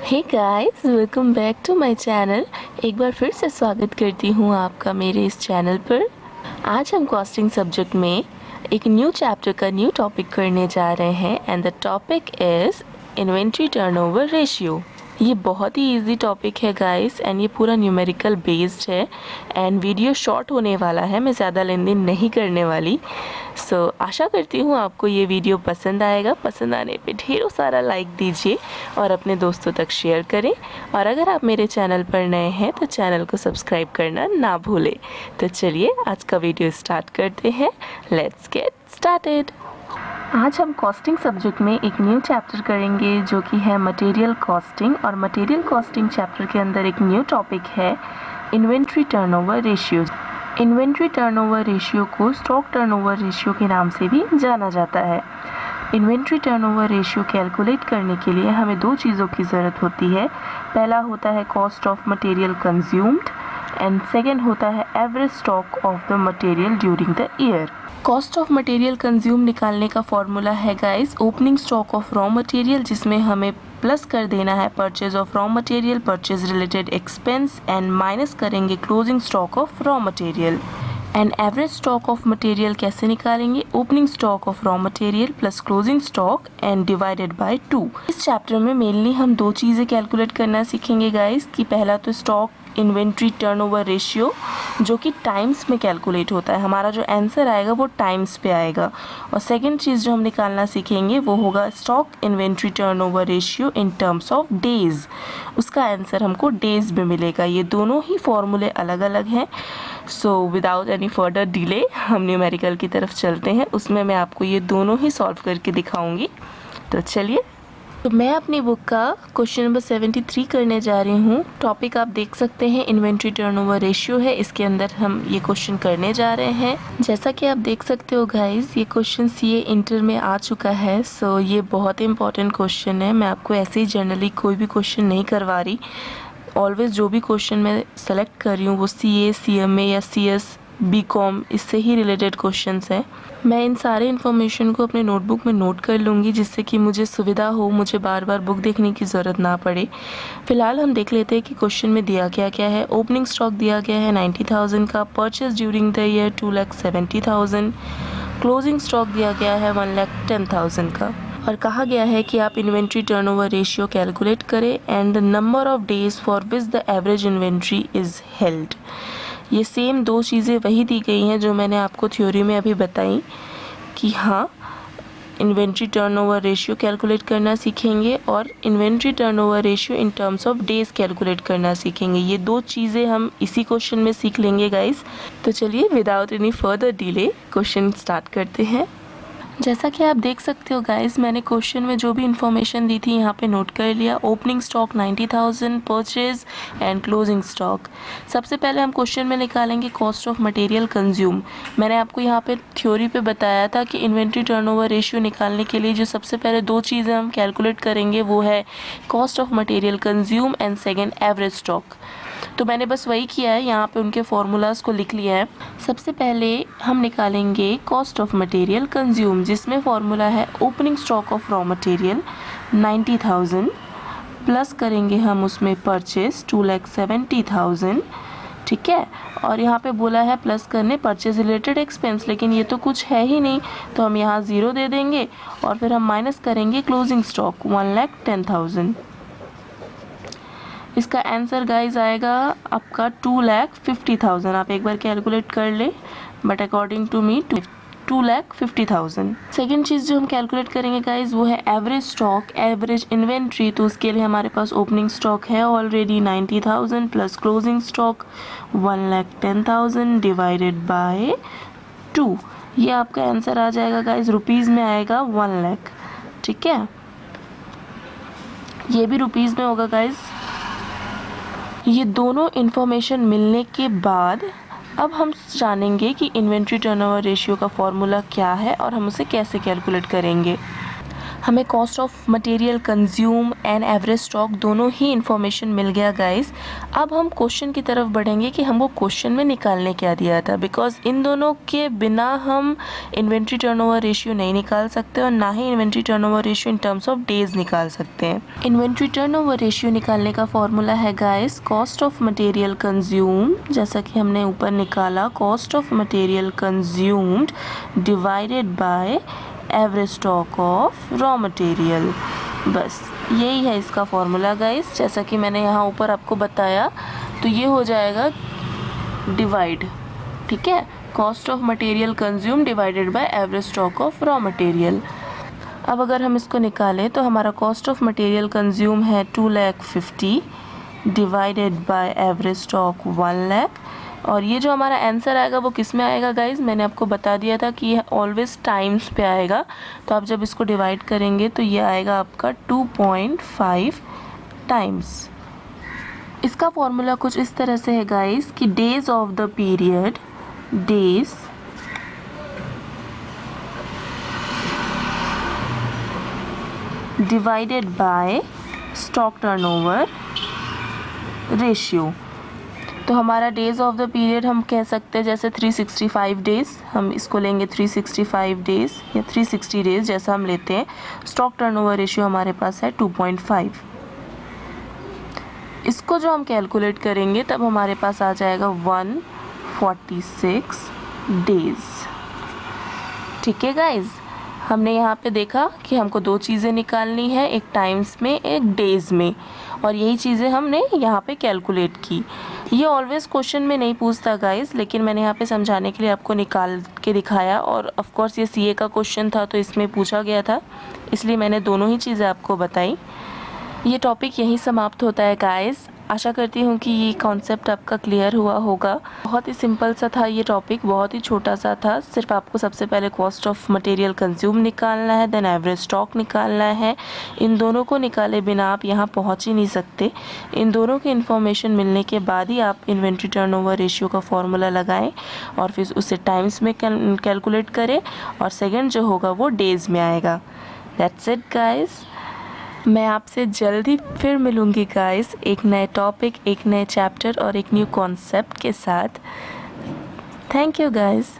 Hey guys, welcome back to my channel. एक बार फिर से स्वागत करती हूँ आपका मेरे इस चैनल पर। आज हम कॉस्टिंग सब्जेक्ट में एक न्यू चैप्टर का न्यू टॉपिक करने जा रहे हैं and the topic is inventory turnover ratio. ये बहुत ही इजी टॉपिक है गाइस एंड ये पूरा न्यूमेरिकल बेस्ड है एंड वीडियो शॉर्ट होने वाला है, मैं ज़्यादा लेन देन नहीं करने वाली। आशा करती हूँ आपको ये वीडियो पसंद आएगा। पसंद आने पे ढेरों सारा लाइक दीजिए और अपने दोस्तों तक शेयर करें। और अगर आप मेरे चैनल पर नए हैं तो चैनल को सब्सक्राइब करना ना भूलें। तो चलिए आज का वीडियो स्टार्ट करते हैं। Let's get started. आज हम कॉस्टिंग सब्जेक्ट में एक न्यू चैप्टर करेंगे जो कि है मटेरियल कॉस्टिंग। और मटेरियल कॉस्टिंग चैप्टर के अंदर एक न्यू टॉपिक है inventory turnover ratio. Inventory turnover ratio को स्टॉक टर्नओवर रेशियो के नाम से भी जाना जाता है। इन्वेंट्री टर्नओवर रेशियो कैलकुलेट करने के लिए हमें दो चीज़ों की ज़रूरत होती है। पहला होता है cost of material consumed and second होता है average stock of the material during the year. Cost of material consume निकालने का फॉर्मूला है guys opening stock of raw material, जिसमें हमें प्लस कर देना है purchase of raw material, purchase related expense and minus करेंगे closing stock of raw material. And average stock of material कैसे निकालेंगे? Opening stock of raw material plus closing stock and divided by 2। इस chapter में mainly हम दो चीज़ें calculate करना सीखेंगे गाइस कि पहला तो स्टॉक इन्वेंट्री टर्नओवर रेशियो जो कि टाइम्स में कैलकुलेट होता है, हमारा जो आंसर आएगा वो टाइम्स पे आएगा। और सेकंड चीज़ जो हम निकालना सीखेंगे वो होगा stock inventory turnover ratio in terms of days, उसका आंसर हमको डेज़ में मिलेगा। ये दोनों ही फॉर्मूले अलग अलग हैं। विदाउट एनी फर्दर डिले हम न्यूमेरिकल की तरफ चलते हैं, उसमें मैं आपको ये दोनों ही सॉल्व करके दिखाऊंगी। तो चलिए, मैं अपनी बुक का क्वेश्चन नंबर 73 करने जा रही हूँ। टॉपिक आप देख सकते हैं इन्वेंट्री टर्नओवर रेशियो है, इसके अंदर हम ये क्वेश्चन करने जा रहे हैं। जैसा कि आप देख सकते हो गाइस, ये क्वेश्चन सीए इंटर में आ चुका है। ये बहुत इंपॉर्टेंट क्वेश्चन है। मैं आपको ऐसे ही जनरली कोई भी क्वेश्चन नहीं करवा रही। ऑलवेज जो भी क्वेश्चन मैं सेलेक्ट कर रही हूँ वो सीए, सीएमए या सीएस, बीकॉम इससे ही रिलेटेड क्वेश्चंस हैं। मैं इन सारे इन्फॉर्मेशन को अपने नोटबुक में नोट कर लूँगी जिससे कि मुझे सुविधा हो, मुझे बार बार बुक देखने की ज़रूरत ना पड़े। फ़िलहाल हम देख लेते हैं कि क्वेश्चन में दिया क्या क्या है। ओपनिंग स्टॉक दिया गया है 90,000 का, purchase during the year 2,70,000, closing stock दिया गया है 1,10,000 का। और कहा गया है कि आप इन्वेंट्री टर्नओवर रेशियो कैलकुलेट करें and number of days for which the average inventory is held. ये सेम दो चीज़ें वही दी गई हैं जो मैंने आपको थ्योरी में अभी बताई कि हाँ, इन्वेंट्री टर्नओवर रेशियो कैलकुलेट करना सीखेंगे और inventory turnover ratio in terms of days calculate करना सीखेंगे। ये दो चीज़ें हम इसी क्वेश्चन में सीख लेंगे गाइस। तो चलिए without any further delay question start करते हैं। जैसा कि आप देख सकते हो गाइस, मैंने क्वेश्चन में जो भी इन्फॉर्मेशन दी थी यहाँ पे नोट कर लिया। Opening stock 90,000, purchase and closing stock. सबसे पहले हम क्वेश्चन में निकालेंगे कॉस्ट ऑफ मटेरियल कंज्यूम। मैंने आपको यहाँ पे थ्योरी पे बताया था कि इन्वेंट्री टर्नओवर रेशियो निकालने के लिए जो सबसे पहले दो चीज़ें हम कैलकुलेट करेंगे वो है cost of material consume and second average stock. तो मैंने बस वही किया है, यहाँ पे उनके फॉर्मूलाज को लिख लिया है। सबसे पहले हम निकालेंगे कॉस्ट ऑफ मटेरियल कंज्यूम, जिसमें फॉर्मूला है opening stock of raw material 90,000 plus करेंगे हम उसमें परचेज 2,70,000, ठीक है। और यहाँ पे बोला है प्लस करने परचेज रिलेटेड एक्सपेंस, लेकिन ये तो कुछ है ही नहीं तो हम यहाँ ज़ीरो दे देंगे और फिर हम माइनस करेंगे क्लोजिंग स्टॉक 1,10,000। इसका आंसर गाइस आएगा आपका 2,50,000। आप एक बार कैलकुलेट कर ले, but according to me 2,50,000। Second चीज़ जो हम कैलकुलेट करेंगे गाइस वो है एवरेज स्टॉक, एवरेज इन्वेंट्री। तो उसके लिए हमारे पास ओपनिंग स्टॉक है already 90,000 plus closing stock 1,10,000 divided by 2। ये आपका आंसर आ जाएगा गाइस, रुपीज़ में आएगा 1 लाख, ठीक है। ये भी रुपीज़ में होगा गाइस। ये दोनों इन्फॉर्मेशन मिलने के बाद अब हम जानेंगे कि इन्वेंट्री टर्नओवर रेशियो का फॉर्मूला क्या है और हम उसे कैसे कैलकुलेट करेंगे। हमें cost of material consume and average stock दोनों ही इन्फॉर्मेशन मिल गया गाइस। अब हम क्वेश्चन की तरफ बढ़ेंगे कि हमको क्वेश्चन में निकालने क्या दिया था, बिकॉज इन दोनों के बिना हम इन्वेंट्री टर्नओवर रेशियो नहीं निकाल सकते और ना ही inventory turnover ratio in terms of days निकाल सकते हैं। इन्वेंट्री टर्नओवर रेशियो निकालने का फॉर्मूला है guys cost of material consume, जैसा कि हमने ऊपर निकाला, cost of material consumed divided by average stock of raw material. बस यही है इसका फॉर्मूला गाइस, जैसा कि मैंने यहाँ ऊपर आपको बताया। तो ये हो जाएगा डिवाइड, ठीक है, cost of material consume divided by average stock of raw material. अब अगर हम इसको निकालें तो हमारा कॉस्ट ऑफ मटेरियल कंज्यूम है 2,50,000 डिवाइडेड बाय एवरेज स्टॉक 1,00,000। और ये जो हमारा आंसर आएगा वो किस में आएगा गाइज, मैंने आपको बता दिया था कि ये ऑलवेज टाइम्स पे आएगा। तो आप जब इसको डिवाइड करेंगे तो ये आएगा आपका 2.5 टाइम्स। इसका फॉर्मूला कुछ इस तरह से है गाइज कि days of the period, days divided by stock turnover ratio. तो हमारा डेज ऑफ द पीरियड हम कह सकते हैं जैसे 365 डेज़, हम इसको लेंगे 365 डेज़ या 360 डेज़ जैसा हम लेते हैं। स्टॉक टर्नओवर रेशियो हमारे पास है 2.5। इसको जो हम कैलकुलेट करेंगे तब हमारे पास आ जाएगा 146 डेज़। ठीक है गाइज, हमने यहाँ पे देखा कि हमको दो चीज़ें निकालनी है, एक टाइम्स में एक डेज़ में, और यही चीज़ें हमने यहाँ पे कैलकुलेट की। ये ऑलवेज़ क्वेश्चन में नहीं पूछता गाइस, लेकिन मैंने यहाँ पे समझाने के लिए आपको निकाल के दिखाया। और ऑफ कोर्स ये सीए का क्वेश्चन था तो इसमें पूछा गया था, इसलिए मैंने दोनों ही चीज़ें आपको बताई। ये टॉपिक यहीं समाप्त होता है गाइस। आशा करती हूँ कि ये कॉन्सेप्ट आपका क्लियर हुआ होगा। बहुत ही सिंपल सा था ये टॉपिक, बहुत ही छोटा सा था। सिर्फ आपको सबसे पहले कॉस्ट ऑफ मटेरियल कंज्यूम निकालना है, देन एवरेज स्टॉक निकालना है। इन दोनों को निकाले बिना आप यहाँ पहुँच ही नहीं सकते। इन दोनों की इन्फॉर्मेशन मिलने के बाद ही आप इन्वेंट्री टर्नओवर रेशियो का फॉर्मूला लगाएं और फिर उसे टाइम्स में कैलकुलेट करें, और सेकेंड जो होगा वो डेज़ में आएगा। That's it guys. मैं आपसे जल्द ही फिर मिलूँगी गाइस, एक नए टॉपिक, एक नए चैप्टर और एक न्यू कॉन्सेप्ट के साथ। Thank you guys.